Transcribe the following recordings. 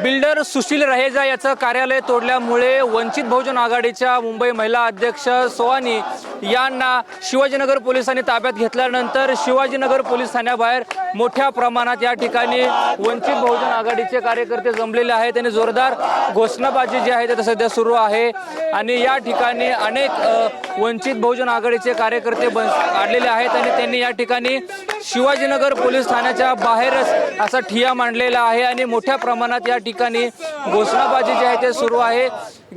Builder Sushil Raheja याचं कार्यालय तोडल्यामुळे वंचित बहुजन आघाडीच्या मुंबई महिला अध्यक्ष सोहानी यांना शिवाजीनगर पोलिसांनी ताब्यात घेतल्यानंतर शिवाजीनगर पोलीस ठाण्याबाहेर मोठ्या प्रमाणात या ठिकाणी वंचित बहुजन आघाडीचे कार्यकर्ते जमलेले आहेत। त्यांनी जोरदार घोषणाबाजी जी आहे ते सध्या सुरू आहे आणि या ठिकाणी अनेक वंचित बहुजन आघाडीचे कार्यकर्ते आलेले आहेत आणि त्यांनी या ठिकाणी शिवाजीनगर पोलीस ठाण्याच्या बाहेरच असा ठिय्या मांडलेला आहे आणि मोठ्या प्रमाणात या ठिकाणी घोषणाबाजी जी आहे ते सुरू आहे।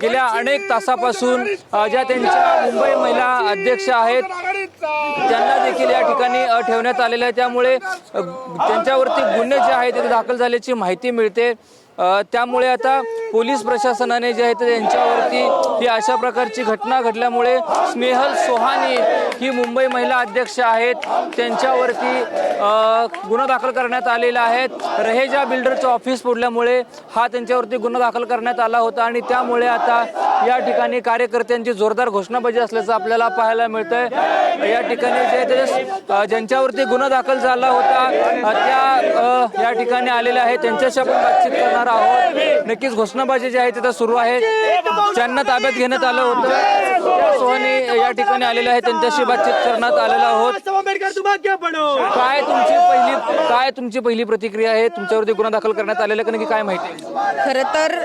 गेल्या अनेक तासापासून ज्या त्यांच्या मुंबई महिला अध्यक्ष आहेत त्यांना देखील या ठिकाणी ठेवण्यात आलेलं आहे, त्यामुळे त्यांच्यावरती गुन्हे जे आहेत ते दाखल झाल्याची माहिती मिळते। त्यामुळे आता पोलीस प्रशासनाने जे आहे ते त्यांच्यावरती ही अशा प्रकारची घटना घडल्यामुळे स्नेहल सोहानी ही मुंबई महिला अध्यक्ष आहेत त्यांच्यावरती गुन्हा दाखल करण्यात आलेला आहे। रहेजा बिल्डरचं ऑफिस फोडल्यामुळे हा त्यांच्यावरती गुन्हा दाखल करण्यात आला होता आणि त्यामुळे आता या ठिकाणी कार्यकर्त्यांची जोरदार घोषणाबाजी असल्याचं आपल्याला पाहायला मिळतंय। या ठिकाणी जे ते ज्यांच्यावरती गुन्हा दाखल झाला होता त्या या ठिकाणी आलेले आहेत, त्यांच्याशी आपण बातचीत करणार आहोत। नक्कीच घोषणाबाजी जी आहे ते सुरू आहे। ज्यांना ताब्यात घेण्यात आलं होतं त्या सोहानी या ठिकाणी आलेले आहेत, त्यांच्याशी बातचीत करण्यात आलेला आहोत। काय तुमची पहिली प्रतिक्रिया आहे? तुमच्यावरती गुन्हा दाखल करण्यात आलेला की काय माहिती? खरं तर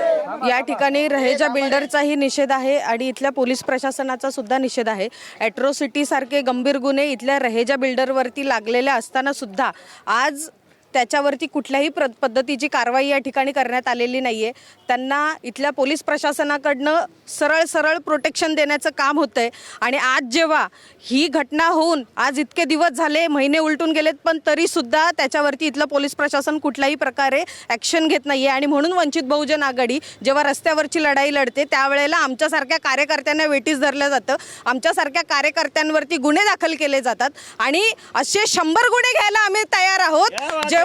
या ठिकाणी रहेजा बिल्डरचाही निषेध आहे आणि इथल्या पोलीस प्रशासनाचा सुद्धा निषेध आहे। ॲट्रॉसिटी सारखे गंभीर गुन्हे इथल्या रहेजा बिल्डरवरती लागलेल्या असताना सुद्धा आज त्याच्यावरती कुठल्याही पद्धतीची कारवाई या ठिकाणी करण्यात आलेली नाहीये। त्यांना इथल्या पोलीस प्रशासनाकडनं सरळ प्रोटेक्शन देण्याचं काम होतंय आणि आज जेव्हा ही घटना होऊन आज इतके दिवस झाले, महिने उलटून गेलेत, पण तरी सुद्धा त्याच्यावरती इथलं पोलीस प्रशासन कुठल्याही प्रकारे ॲक्शन घेत नाहीये आणि म्हणून वंचित बहुजन आघाडी जेव्हा रस्त्यावरची लढाई लढते त्यावेळेला आमच्यासारख्या कार्यकर्त्यांना वेठीस धरलं जातं, आमच्यासारख्या कार्यकर्त्यांवरती गुन्हे दाखल केले जातात आणि असे 100 गुन्हे घ्यायला आम्ही तयार आहोत।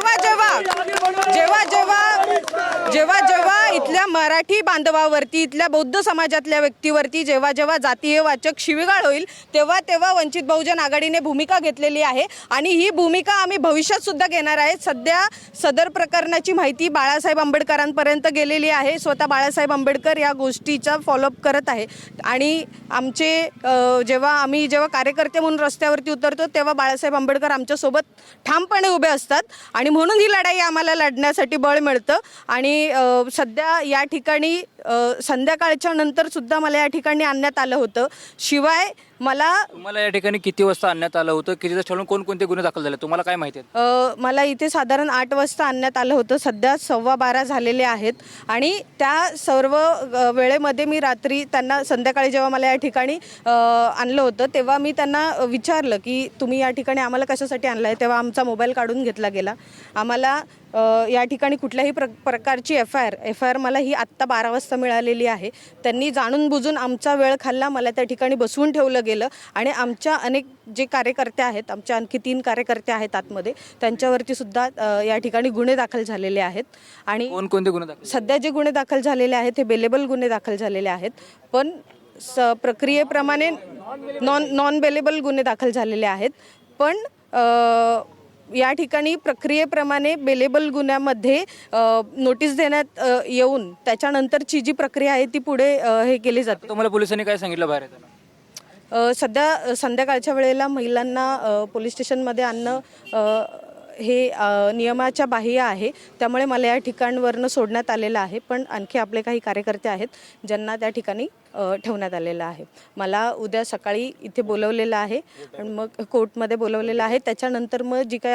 जेव्हा इथल्या मराठी बांधवावरती, इथल्या बौद्ध समाजातल्या व्यक्तीवरती जेव्हा जातीयवाचक शिवीगाळ होईल तेव्हा वंचित बहुजन आघाडीने भूमिका घेतलेली आहे आणि ही भूमिका आम्ही भविष्यात सुद्धा घेणार आहे। सध्या सदर प्रकरणाची माहिती बाळासाहेब आंबेडकरांपर्यंत गेलेली आहे। स्वतः बाळासाहेब आंबेडकर या गोष्टीचा फॉलोअप करत आहे आणि आमचे जेव्हा कार्यकर्ते म्हणून रस्त्यावरती उतरतो तेव्हा बाळासाहेब आंबेडकर आमच्यासोबत ठामपणे उभे असतात आणि म्हणून ही लढाई आम्हाला लढण्यासाठी बळ मिळतं। आणि सध्या या ठिकाणी संध्याकाळच्या नंतर सुद्धा मला या ठिकाणी आणण्यात आलं होतं। शिवाय तुम्हाला या ठिकाणी किती वाजता आणण्यात आलं होतं? किती ठिकाणी कोणकोणते गुन्हे दाखल झाले तुम्हाला काय माहिती आहे? मला इथे साधारण 8 वाजता आणण्यात आलं होतं। सध्या 12:15 झालेले आहेत आणि त्या सर्व वेळेमध्ये मी रात्री त्यांना संध्याकाळी जेव्हा मला या ठिकाणी आणलं होतं तेव्हा मी त्यांना विचारलं की तुम्ही या ठिकाणी आम्हाला कशासाठी आणलं आहे? तेव्हा आमचा मोबाईल काढून घेतला गेला। आम्हाला या ठिकाणी कुठल्याही प्रकारची एफ आय आर मला ही आत्ता 12 वाजता मिळालेली आहे। त्यांनी जाणून बुजून आमचा वेळ खाल्ला, मला त्या ठिकाणी बसवून ठेवलं गेलं आणि आमच्या अनेक जे कार्यकर्ते आहेत, आमच्या आणखी 3 कार्यकर्ते आहेत आतमध्ये, त्यांच्यावरती सुद्धा या ठिकाणी गुन्हे दाखल झालेले आहेत। आणि कोणकोणते गुन्हे दाखल? सध्या जे गुन्हे दाखल झालेले आहेत हे बेलेबल गुन्हे दाखल झालेले आहेत, पण प्रक्रियेप्रमाणे नॉन बेलेबल गुन्हे दाखल झालेले आहेत। पण या ठिकाणी प्रक्रियेप्रमाणे बेलेबल गुन्ह्यामध्ये नोटीस देण्यात येऊन त्याच्यानंतरची जी प्रक्रिया आहे ती पुढे हे केली जाते। तुम्हाला पोलिसांनी काय सांगितलं बाहेर येताना? सध्या संध्याकाळच्या वेळेला महिलांना पोलीस स्टेशनमध्ये आणणं हे नियमाच्या बाह्य आहे, त्यामुळे मला या ठिकाणावरनं सोडण्यात आलेलं आहे। पण आणखी आपले काही कार्यकर्ते आहेत ज्यांना त्या ठिकाणी ठेवण्यात आलेलं आहे। मला उद्या सकाळी इथे बोलवलेलं आहे आणि मग कोर्टमध्ये बोलवलेलं आहे। त्याच्यानंतर मग जी काही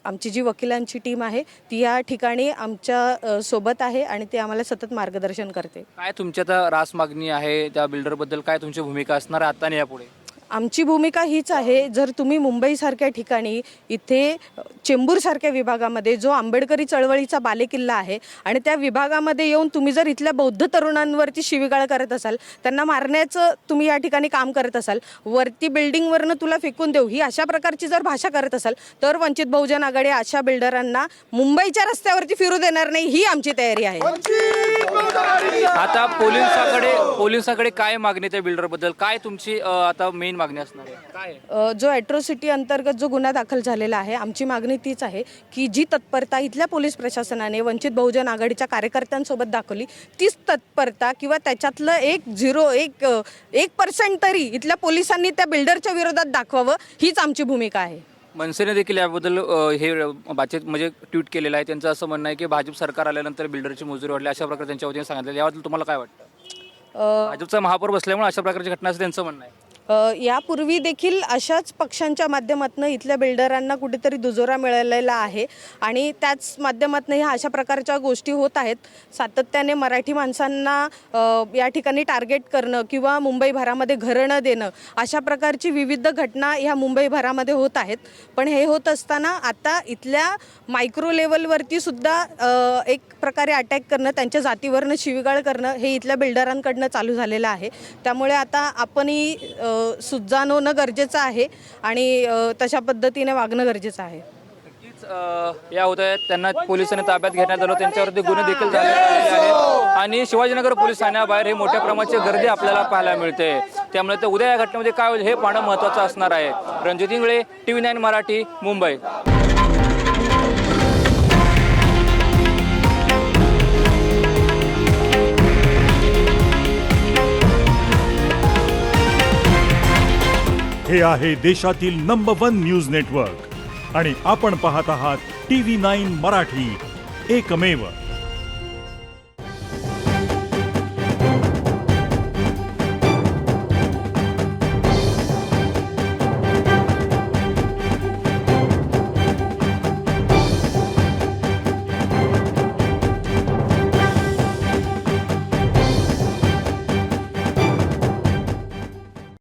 आमची जी वकिलांची टीम आहे ती या ठिकाणी आमच्या सोबत आहे आणि ते आम्हाला सतत मार्गदर्शन करते। काय तुमची आता रास मागणी आहे त्या बिल्डरबद्दल? काय तुमची भूमिका असणार आता आणि यापुढे? आमची भूमिका हीच आहे, जर तुम्ही मुंबईसारख्या ठिकाणी इथे चेंबूरसारख्या विभागामध्ये जो आंबेडकरी चळवळीचा बालेकिल्ला आहे आणि त्या विभागामध्ये येऊन तुम्ही जर इथल्या बौद्ध तरुणांवरती शिवीगाळ करत असाल, त्यांना मारण्याचं तुम्ही या ठिकाणी काम करत असाल, वरती बिल्डिंगवरनं तुला फेकून देऊ ही अशा प्रकारची जर भाषा करत असाल तर वंचित बहुजन आघाडी अशा बिल्डरांना मुंबईच्या रस्त्यावरती फिरू देणार नाही, ही आमची तयारी आहे। आता पोलिसांकडे काय मागणी त्या बिल्डरबद्दल? काय तुमची आता मेन मागणी असणार आहे? काय आहे? जो ॲट्रॉसिटी अंतर्गत जो गुन्हा दाखल झालेला आहे, आमची मागणी तीच आहे की जी तत्परता इथल्या पोलीस प्रशासनाने वंचित बहुजन आघाडीच्या कार्यकर्त्यांसोबत दाखवली, तीच तत्परता किंवा त्याच्यातलं 1% तरी इथल्या पोलिसांनी त्या बिल्डरच्या विरोधात दाखवावं, हीच आमची भूमिका आहे. मनसेने देखील याबद्दल हे बातचीत म्हणजे ट्विट केलेलं आहे. त्यांचं असं म्हणणं आहे की भाजप सरकार आल्यानंतर बिल्डरची मजुरी वाढली, अशा प्रकारे त्यांच्या वतीने सांगितलं. याबद्दल तुम्हाला काय वाटतं? भाजपचा महापौर बसल्यामुळे अशा प्रकारची घटना असं त्यांचं म्हणणं आहे. यापूर्वी देखील अशाच पक्षांच्या माध्यमातून इथल्या बिल्डरांना कुठेतरी दुजोरा मिळालेला आहे आणि त्याच माध्यमातून ह्या अशा प्रकारच्या गोष्टी होत आहेत. सातत्याने मराठी माणसांना या ठिकाणी टार्गेट करणं किंवा मुंबईभरामध्ये घरं न देणं, अशा प्रकारची विविध घटना ह्या मुंबईभरामध्ये होत आहेत. पण हे होत असताना आता इथल्या मायक्रो लेवलवरती सुद्धा एक प्रकारे अटॅक करणं, त्यांच्या जातीवरनं शिवीगाळ करणं हे इथल्या बिल्डरांकडनं चालू झालेलं आहे. त्यामुळे आता आपणही सुजाण होणं गरजेचं आहे आणि तशा पद्धतीने वागणं गरजेचं आहे. या होत आहेत त्यांना पोलिसांनी ताब्यात घेण्यात आलं, त्यांच्यावरती गुन्हे देखील झालेले आहेत आणि शिवाजीनगर पोलीस ठाण्याबाहेर हे मोठ्या प्रमाणाची गर्दी आपल्याला पाहायला मिळते. त्यामुळे ते उद्या या घटनेमध्ये काय होईल हे पाहणं महत्त्वाचं असणार आहे. रणजित इंगळे, TV9 मराठी, मुंबई. हे आहे देशातील नंबर 1 न्यूज नेटवर्क आणि आपण पाहत आहात TV9 मराठी, एकमेव.